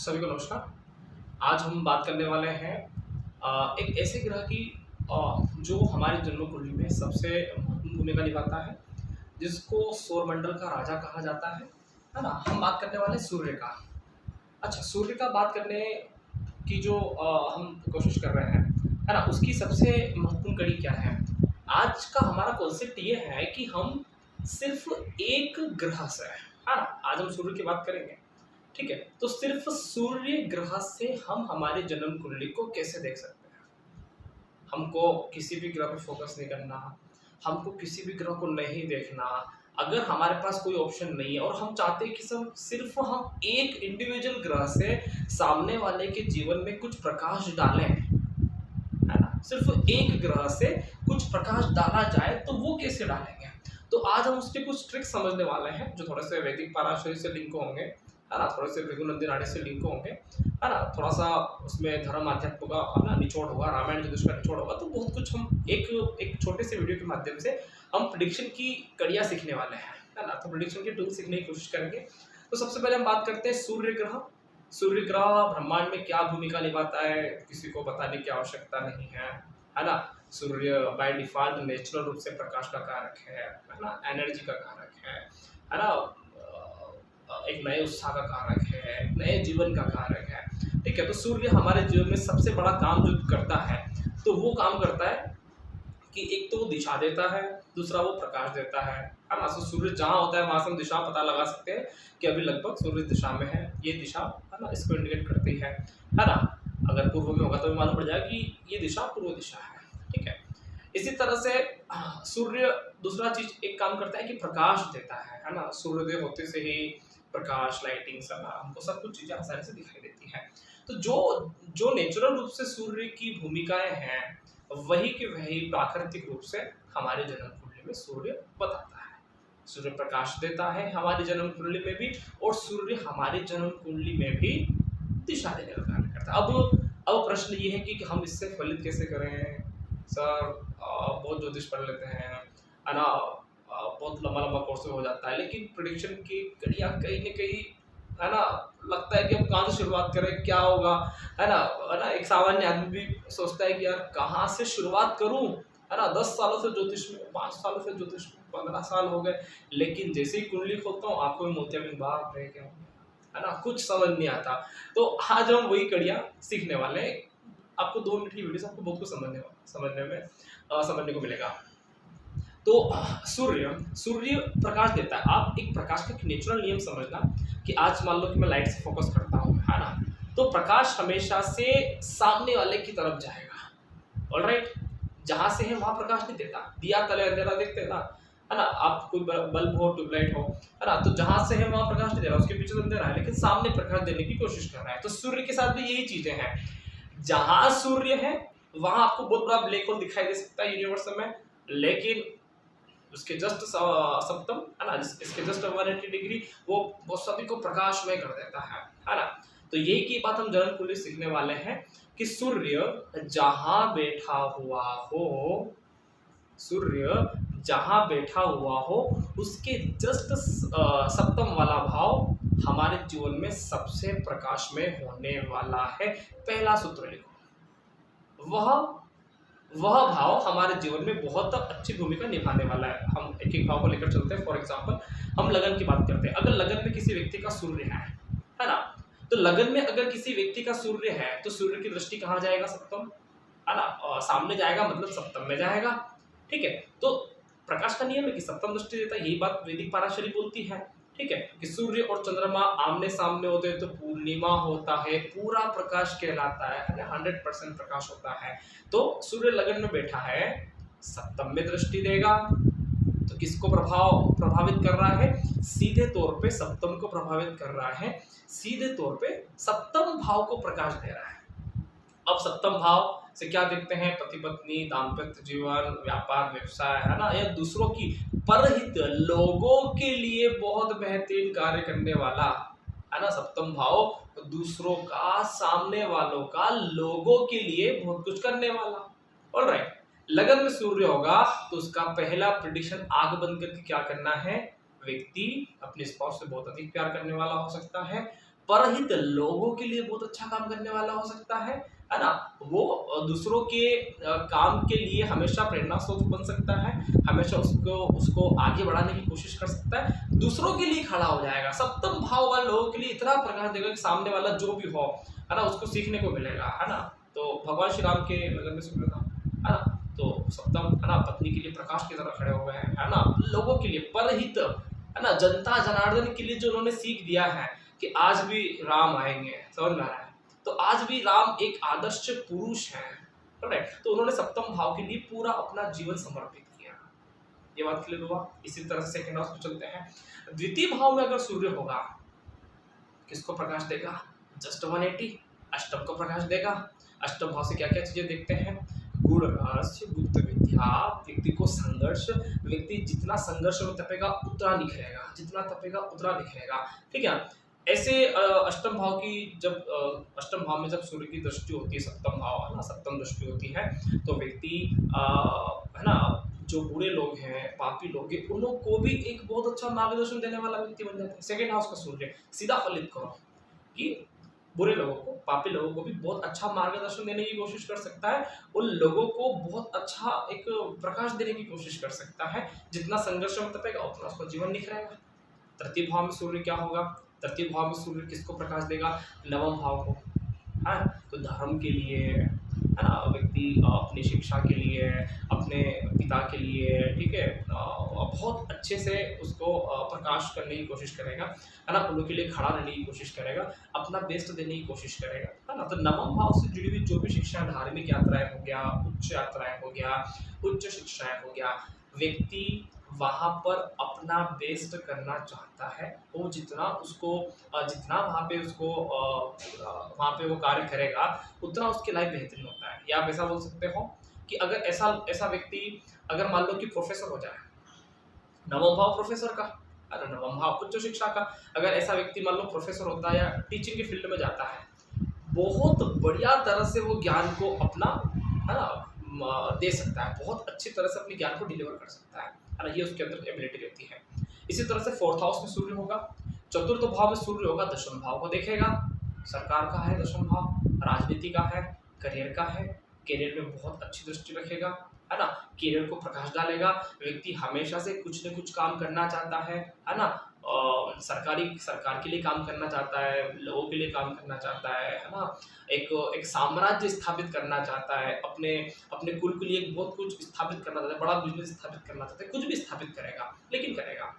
सभी को नमस्कार। आज हम बात करने वाले हैं एक ऐसे ग्रह की जो हमारी जन्म कुंडली में सबसे महत्वपूर्ण भूमिका निभाता है, जिसको सौरमंडल का राजा कहा जाता है ना? हम बात करने वाले हैं सूर्य का। अच्छा, सूर्य का बात करने की जो हम कोशिश कर रहे हैं, है ना? उसकी सबसे महत्वपूर्ण कड़ी क्या है? आज का हमारा कॉन्सेप्ट ये है कि हम सिर्फ़ एक ग्रह से, है ना? आज हम सूर्य की बात करेंगे। ठीक है, तो सिर्फ सूर्य ग्रह से हम हमारे जन्म कुंडली को कैसे देख सकते हैं? हमको किसी भी ग्रह पे फोकस नहीं करना, हमको किसी भी ग्रह को नहीं देखना। अगर हमारे पास कोई ऑप्शन नहीं है और हम चाहते हैं कि सब सिर्फ हम एक इंडिविजुअल ग्रह से सामने वाले के जीवन में कुछ प्रकाश डालें, है ना? सिर्फ एक ग्रह से कुछ प्रकाश डाला जाए तो वो कैसे डालेंगे? तो आज हम उसके कुछ ट्रिक्स समझने वाले हैं जो थोड़े से वैदिक पाराशरी से लिंक होंगे, है ना? थोड़े से भृगु नाड़ी से लिंक होंगे, है ना? थोड़ा-सा उसमें धर्म अध्यात्म का, है ना, निचोड़ होगा, रामायण ज्योतिष का निचोड़ होगा, तो बहुत कुछ हम एक एक छोटे से वीडियो के माध्यम से हम प्रेडिक्शन की कड़ियाँ सीखने वाले हैं, है ना? तो प्रेडिक्शन के टूल सीखने की कोशिश करेंगे। तो सबसे पहले हम बात करते हैं सूर्य ग्रह। सूर्य ग्रह ब्रह्मांड में क्या भूमिका निभाता है, किसी को बताने की आवश्यकता नहीं है ना? सूर्य बाय डिफ़ॉल्ट नेचुरल रूप से प्रकाश का कारक है ना? एनर्जी का कारक है ना? एक नए उत्साह का कारक है, एक नए जीवन का कारक है, ठीक है? तो सूर्य हमारे जीवन में सबसे बड़ा काम जो करता है, तो वो काम करता है कि एक तो वो दिशा देता है, दूसरा वो प्रकाश देता है ना? तो सूर्य जहाँ होता है, वहाँ से हम दिशा पता लगा सकते हैं कि अभी लगभग सूर्य दिशा में है, ये दिशा, है ना? इसको इंडिकेट करती है ना? अगर पूर्व में होगा तो भी मालूम पड़ जाएगा कि ये दिशा पूर्व दिशा है, ठीक है? इसी तरह से सूर्य दूसरा चीज़ एक काम करता है कि प्रकाश देता है ना? सूर्योदय होते से ही प्रकाश, लाइटिंग सब हमको सब कुछ चीज़ें आसानी से दिखाई देती हैं। तो जो जो नेचुरल रूप से सूर्य की भूमिकाएँ हैं, वही की वही प्राकृतिक रूप से हमारे जन्म कुंडली में सूर्य बताता है। सूर्य प्रकाश देता है हमारी जन्म कुंडली में भी, और सूर्य हमारी जन्म कुंडली में भी दिशा देने का कार्य करता है। अब प्रश्न ये है कि हम इससे फलित कैसे करें? सर बहुत ज्योतिष पढ़ लेते हैं, है ना? बहुत लंबा-लंबा कोर्स में हो जाता है, लेकिन प्रेडिक्शन की कड़ियाँ कहीं न कहीं, है ना, लगता है कि अब कहाँ से शुरुआत करें, क्या होगा, है ना? है ना? एक सामान्य आदमी भी सोचता है कि यार कहाँ से शुरुआत करूँ, है ना? 10 सालों से ज्योतिष में, 5 सालों से ज्योतिष में, 15 साल हो गए, लेकिन जैसे ही कुंडली खोलता हूँ, आँखों में मोतियाबिंद बाप रे! क्या हो गया, है ना? कुछ समझ नहीं आता। तो आज हम वही कड़ियाँ सीखने वाले हैं। आपको 2 मिनट की वीडियो से आपको बहुत कुछ समझने को मिलेगा। तो सूर्य प्रकाश देता है। आप एक प्रकाश का एक नेचुरल नियम समझना कि आज मान लो कि मैं लाइट से फोकस करता हूँ, है ना? तो प्रकाश हमेशा से सामने वाले की तरफ जाएगा, ऑलराइट? जहाँ से है वहाँ प्रकाश नहीं देता। दिया तले अंधेरा देखते हैं ना, है ना? आप कोई बल्ब हो, ट्यूबलाइट हो, है ना? तो जहाँ से है वहाँ प्रकाश नहीं दे रहा, उसके पीछे तो अंधेरा है, लेकिन सामने प्रकाश देने की कोशिश कर रहा है। तो सूर्य के साथ भी यही चीजें हैं। जहाँ सूर्य है, वहाँ आपको बहुत बड़ा ब्लैक होल दिखाई दे सकता है यूनिवर्स में, लेकिन उसके जस्ट सप्तम, है ना, इसके जस्ट 180 डिग्री वो सभी को प्रकाशमय कर देता है ना? तो यही की बात हम जन्म कुंडली सीखने वाले हैं कि सूर्य जहाँ बैठा हुआ हो, सूर्य जहाँ बैठा हुआ हो, उसके जस्ट सप्तम वाला भाव हमारे जीवन में सबसे प्रकाशमय होने वाला है। पहला सूत्र लिखो, वह भाव हमारे जीवन में बहुत अच्छी भूमिका निभाने वाला है। हम एक-एक भाव को लेकर चलते हैं। फॉर एग्जांपल हम लगन की बात करते हैं। अगर लगन में किसी व्यक्ति का सूर्य है ना? तो लगन में अगर किसी व्यक्ति का सूर्य है, तो सूर्य की दृष्टि कहाँ जाएगा? सप्तम, है ना? सामने जाएगा, मतलब सप्तम में जाएगा, ठीक है? तो प्रकाश का नियम है कि सप्तम दृष्टि देता है, यही बात वैदिक पाराशरी बोलती है, ठीक है? कि सूर्य और चंद्रमा आमने-सामने होते हैं तो पूर्णिमा होता है, पूरा प्रकाश कहलाता है ना? 100% प्रकाश होता है। तो सूर्य लगन में बैठा है, सप्तम में दृष्टि देगा, तो किसको प्रभावित कर रहा है? सीधे तौर पे सप्तम को प्रभावित कर रहा है, सीधे तौर पे सप्तम भाव को प्रकाश दे रहा है। अब सप्तम भाव से क्या देखते हैं? पति पत्नी, दाम्पत्य जीवन, व्यापार व्यवसाय, है ना? या दूसरों की परहित, लोगों के लिए बहुत बेहतरीन कार्य करने वाला, है ना? सप्तम भाव दूसरों का, सामने वालों का, लोगों के लिए बहुत कुछ करने वाला, ऑलराइट? लगन में सूर्य होगा तो उसका पहला प्रेडिक्शन आंख बंद करके क्या करना है? व्यक्ति अपने स्पाउस से बहुत अधिक प्यार करने वाला हो सकता है, परहित लोगों के लिए बहुत अच्छा काम करने वाला हो सकता है ना। वो दूसरों के काम के लिए हमेशा प्रेरणा स्रोत बन सकता है, हमेशा उसको उसको आगे बढ़ाने की कोशिश कर सकता है, दूसरों के लिए खड़ा हो जाएगा। सप्तम भाव वाले लोगों के लिए इतना प्रकाश देगा कि सामने वाला जो भी हो, है ना, उसको सीखने को मिलेगा, है ना। तो भगवान श्री राम के लगन में सूर्य था, है ना, तो सप्तम, है ना, पत्नी के लिए प्रकाश की तरह खड़े हुए हैं, है ना, लोगों के लिए परहित, है ना, जनता जनार्दन के लिए जो उन्होंने सीख दिया है कि आज भी राम आएंगे, समझ में आ रहा है। तो आज भी राम एक आदर्श पुरुष है, करेक्ट। तो उन्होंने सप्तम भाव के लिए पूरा अपना जीवन समर्पित किया। ये बात क्लियर हुआ। इसी तरह से सेकंड हाउस में चलते हैं। द्वितीय भाव में अगर सूर्य होगा, किसको प्रकाश देगा? जस्ट 180, अष्टम को प्रकाश देगा। अष्टम भाव से क्या क्या चीजें देखते हैं? गुण, रहस्य, गुप्त विद्या, व्यक्ति को संघर्ष, व्यक्ति जितना संघर्ष में तपेगा उतना निखरेगा, जितना तपेगा उतना निखरेगा, ठीक है। ऐसे अष्टम भाव की जब अष्टम भाव में जब सूर्य की दृष्टि होती है, सप्तम भाव, है ना, सप्तम दृष्टि होती है, तो व्यक्ति है ना, जो बुरे लोग हैं, पापी लोग हैं, उन लोग को भी एक बहुत अच्छा मार्गदर्शन देने वाला व्यक्ति बन जाता है। सेकेंड हाउस का सूर्य सीधा फलित करो कि बुरे लोगों को, पापी लोगों को भी बहुत अच्छा मार्गदर्शन देने की कोशिश कर सकता है, उन लोगों को बहुत अच्छा एक प्रकाश देने की कोशिश कर सकता है। जितना संघर्ष में तपेगा उतना उसका जीवन निखरेगा। तृतीय भाव में सूर्य क्या होगा? तृतीय भाव में सूर्य किसको प्रकाश देगा? नवम भाव को, है। तो धर्म के लिए, है ना, व्यक्ति अपनी शिक्षा के लिए, अपने पिता के लिए, ठीक है, बहुत अच्छे से उसको प्रकाश करने की कोशिश करेगा, है ना, उन के लिए खड़ा रहने की कोशिश करेगा, अपना बेस्ट देने की कोशिश करेगा, है ना। तो नवम भाव से जुड़ी हुई जो भी शिक्षा, धार्मिक यात्राएं हो गया, उच्च यात्राएं हो गया, उच्च शिक्षाएं हो गया, व्यक्ति वहाँ पर अपना बेस्ट करना चाहता है। वो जितना उसको जितना वहाँ पे उसको वहाँ पे वो कार्य करेगा उतना उसकी लाइफ बेहतरीन होता है। या आप ऐसा बोल सकते हो कि अगर ऐसा ऐसा व्यक्ति अगर मान लो कि प्रोफेसर हो जाए, नवम भाव प्रोफेसर का, अरे नवम भाव उच्च शिक्षा का, अगर ऐसा व्यक्ति मान लो प्रोफेसर होता है या टीचिंग की फील्ड में जाता है, बहुत बढ़िया तरह से वो ज्ञान को अपना, है ना, दे सकता है, बहुत अच्छी तरह से अपने ज्ञान को डिलीवर कर सकता है ना, ये उसके अंदर एबिलिटी रहती है। इसी तरह से फोर्थ हाउस में सूर्य होगा, चतुर्थ भाव में सूर्य होगा, दशम भाव को देखेगा। सरकार का है दशम भाव, राजनीति का है, करियर का है, करियर में बहुत अच्छी दृष्टि रखेगा, है ना, करियर को प्रकाश डालेगा। व्यक्ति हमेशा से कुछ न कुछ काम करना चाहता है ना, सरकार के लिए काम करना चाहता है, लोगों के लिए काम करना चाहता है ना, एक साम्राज्य स्थापित करना चाहता है, अपने अपने कुल के लिए बहुत कुछ स्थापित करना चाहता है, बड़ा बिजनेस स्थापित करना चाहता है, कुछ भी स्थापित करेगा, लेकिन करेगा।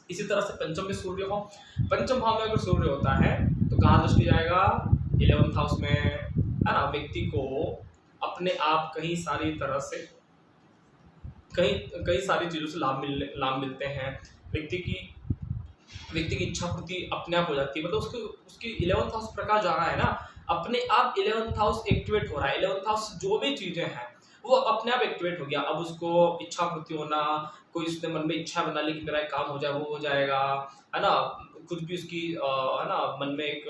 इसी तरह से पंचम में सूर्य हो, पंचम भाव में अगर सूर्य होता है तो कहाँ दृष्टि जाएगा? 11th हाउस में, है ना। व्यक्ति को अपने आप कई सारी तरह से कई सारी चीजों से लाभ मिलते हैं। व्यक्ति की इच्छा पूर्ति अपने आप हो जाती है, मतलब उसकी 11th हाउस प्रकाश जा रहा है ना, अपने आप 11th हाउस एक्टिवेट हो रहा है। 11th हाउस जो भी चीजें हैं वो अपने आप एक्टिवेट हो गया। अब उसको इच्छा पूर्ति होना, कोई उसने मन में इच्छा बना ली कि मेरा एक काम हो जाए, वो हो जाएगा, है ना। कुछ भी उसकी है ना मन में एक,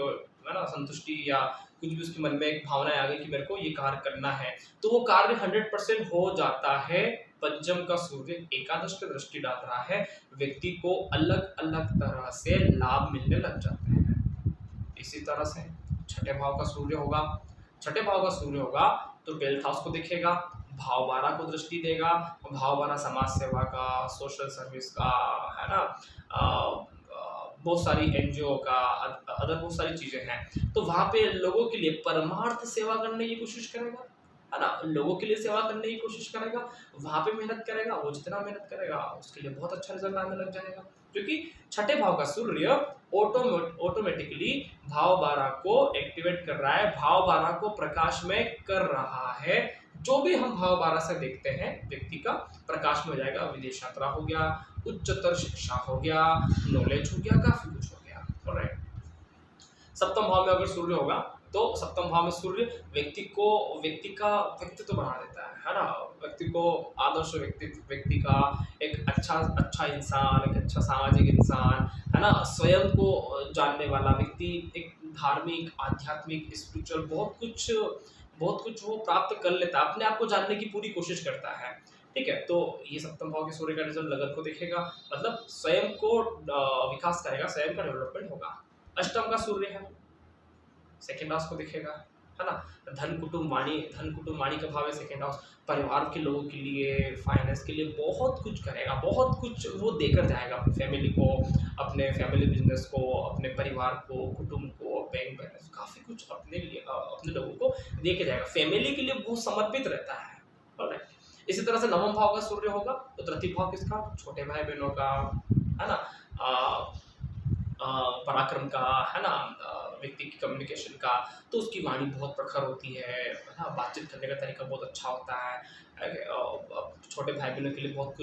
है ना, संतुष्टि या कुछ भी उसके मन में एक भावना आ गई कि मेरे को ये कार्य करना है, तो वो कार्य 100% हो जाता है। पंचम का सूर्य एकादश की दृष्टि डाल रहा है, व्यक्ति को अलग अलग तरह से लाभ मिलने लग जाते हैं। इसी तरह से छठे भाव का सूर्य होगा, छठे भाव का सूर्य होगा तो 12th हाउस को देखेगा, भाव 12 को दृष्टि देगा। भाव 12 समाज सेवा का, सोशल सर्विस का, है ना, बहुत सारी एनजीओ का, अदर बहुत सारी चीजें हैं। तो वहां पे लोगों के लिए परमार्थ सेवा करने की कोशिश करेगा, है ना, लोगों के लिए सेवा करने की कोशिश करेगा, वहां पे मेहनत करेगा। वो जितना मेहनत करेगा उसके लिए बहुत अच्छा रिजल्ट आने लग जाएगा, क्योंकि छठे भाव का सूर्य ऑटोमेटिकली भाव 12 को एक्टिवेट कर रहा है, भाव 12 को प्रकाश में कर रहा है। जो भी हम भाव 12 से देखते हैं व्यक्ति का प्रकाश में हो जाएगा। विदेश यात्रा हो गया, उच्चतर शिक्षा हो गया, नॉलेज हो गया, काफी कुछ हो गया। ऑलराइट। सप्तम भाव में अगर सूर्य होगा तो सप्तम भाव में सूर्य व्यक्ति का व्यक्तित्व बना देता है ना, व्यक्ति को आदर्श व्यक्ति का एक अच्छा इंसान, एक अच्छा सामाजिक इंसान, है ना, स्वयं को जानने वाला व्यक्ति, एक धार्मिक, आध्यात्मिक, स्पिरिचुअल बहुत कुछ वो प्राप्त कर लेता है, अपने आप को जानने की पूरी कोशिश करता है। ठीक है, तो ये सप्तम भाव के सूर्य का रिजल्ट लगन को देखेगा, मतलब स्वयं को विकास करेगा, स्वयं का डेवलपमेंट होगा। अष्टम का सूर्य है, सेकेंड हाउस को दिखेगा, है ना। धन कुटुंब वाणी का भाव है सेकेंड हाउस, परिवार के लोगों के लिए, फाइनेंस के लिए बहुत कुछ करेगा, बहुत कुछ वो देकर जाएगा अपनी फैमिली को, अपने फैमिली बिजनेस को, अपने परिवार को, कुटुंब को, बैंक बैलेंस, काफ़ी कुछ अपने लिए अपने लोगों को दे के जाएगा, फैमिली के लिए बहुत समर्पित रहता है। ऑलराइट। इसी तरह से नवम भाव का सूर्य होगा तो तृतीय भाव किसका, छोटे भाई बहनों का, है ना, पराक्रम का, है ना, व्यक्ति की कम्युनिकेशन का, तो उसकी वाणी बहुत प्रखर होती है ना, बातचीत करने का तरीका बहुत अच्छा होता है। छोटे भाई बहनों के लिए बहुत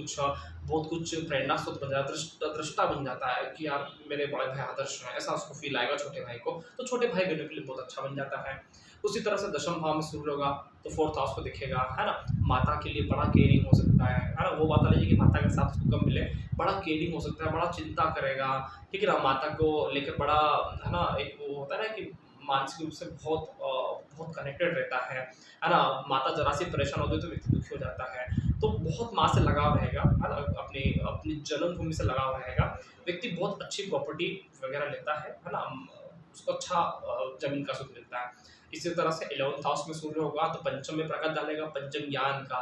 कुछ प्रेरणा स्रोत बन जाता है, दृष्टा बन जाता है कि यार मेरे बड़े भाई आदर्श हैं, ऐसा उसको फील आएगा छोटे भाई को, तो छोटे भाई बहनों के लिए बहुत अच्छा बन जाता है। उसी तरह से दशम भाव में सूर्य होगा तो फोर्थ हाउस को दिखेगा, है ना, माता के लिए बड़ा केयरिंग हो सकता है ना, वो बात अलग है कि माता के साथ उसको कम मिले, बड़ा केयरिंग हो सकता है, बड़ा चिंता करेगा, ठीक है ना, माता को लेकर बड़ा, है ना, एक वो होता है ना कि मानसिक रूप से बहुत कनेक्टेड रहता है ना, माता जरा सी परेशान होती है तो व्यक्ति दुखी हो जाता है, तो बहुत माँ से लगाव रहेगा, है ना, अपनी अपनी जन्मभूमि से लगाव रहेगा, व्यक्ति बहुत अच्छी प्रॉपर्टी वगैरह लेता है ना, उसको अच्छा जमीन का सुख मिलता है। इसी तरह से 11th हाउस में सूर्य होगा तो पंचम में प्रकाश डालेगा, पंचम ज्ञान का,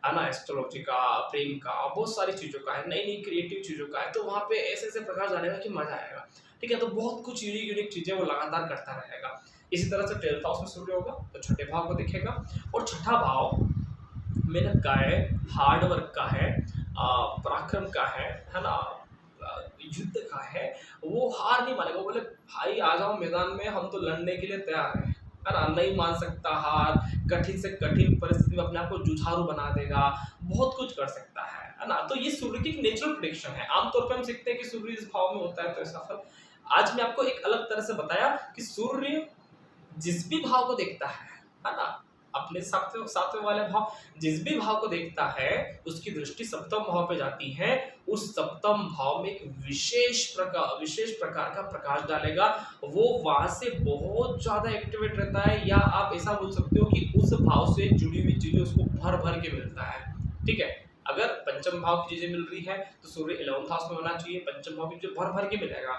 है ना, एस्ट्रोलॉजी का, प्रेम का, बहुत सारी चीज़ों का है, नई नई क्रिएटिव चीज़ों का है, तो वहाँ पे ऐसे ऐसे प्रकाश डालेगा कि मजा आएगा, ठीक है, तो बहुत कुछ यूनिक चीज़ें वो लगातार करता रहेगा। इसी तरह से 12th हाउस में सूर्य होगा तो छठे भाव को दिखेगा, और छठा भाव मेहनत का है, हार्ड वर्क का है, पराक्रम का है ना, युद्ध का है, वो हार नहीं मानेगा, वो बोले भाई आ जाओ मैदान में, हम तो लड़ने के लिए तैयार हैं, है ना, नहीं मान सकता हार, कठिन से कठिन परिस्थिति में अपने आप को जुझारू बना देगा, बहुत कुछ कर सकता है ना। तो ये सूर्य की एक नेचुरल प्रेडिक्शन है, आमतौर पर हम सीखते हैं कि सूर्य इस भाव में होता है तो ऐसा फल। आज मैं आपको एक अलग तरह से बताया कि सूर्य जिस भी भाव को देखता है ना, अपने सातवें सातवें वाले भाव, जिस भी भाव को देखता है उसकी दृष्टि सप्तम भाव पे जाती है, उस सप्तम भाव में एक विशेष प्रकार का प्रकाश डालेगा, वो वहां से बहुत ज्यादा एक्टिवेट रहता है, या आप ऐसा बोल सकते हो कि उस भाव से जुड़ी हुई चीजें उसको भर भर के मिलता है, ठीक है। अगर पंचम भाव की चीजें मिल रही है तो सूर्य 11th हाउस में होना चाहिए, पंचम भाव की चीजें भर भर के मिलेगा।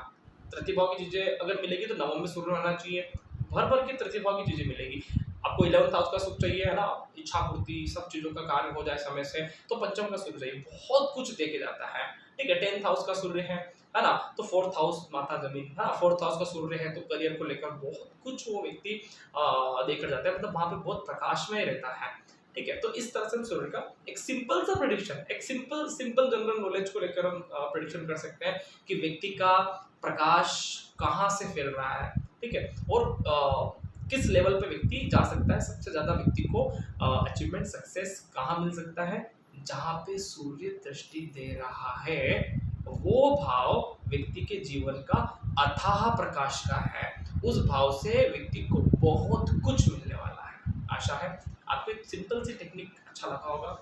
तृतीय भाव की चीजें अगर मिलेगी तो नवम में सूर्य होना चाहिए, भर भर के तृतीय भाव की चीजें मिलेगी। आपको 11th हाउस का सुख चाहिए, है ना, इच्छा पूर्ति, सब चीजों का कार्य हो जाए समय से, तो पंचम का सूर्य चाहिए, बहुत कुछ देके जाता है, ठीक है। 10th हाउस का सूर्य है ना, तो 4th हाउस माता जमीन, है ना, 4th हाउस का सूर्य है तो करियर को लेकर बहुत कुछ वो व्यक्ति देकर जाता है, मतलब वहां पे बहुत प्रकाशमय रहता है, ठीक है। तो इस तरह से हम सूर्य का एक सिंपल सा प्रेडिक्शन, एक सिंपल जनरल नॉलेज को लेकर हम प्रेडिक्शन कर सकते हैं कि व्यक्ति का प्रकाश कहाँ से फैल रहा है, ठीक है, और किस लेवल पे व्यक्ति जा सकता है, सबसे ज्यादा व्यक्ति को अचीवमेंट सक्सेस कहाँ मिल सकता है, जहाँ पे सूर्य दृष्टि दे रहा है, वो भाव व्यक्ति के जीवन का अथाह प्रकाश का है, उस भाव से व्यक्ति को बहुत कुछ मिलने वाला है। आशा है आपको एक सिंपल सी टेक्निक अच्छा लगा होगा।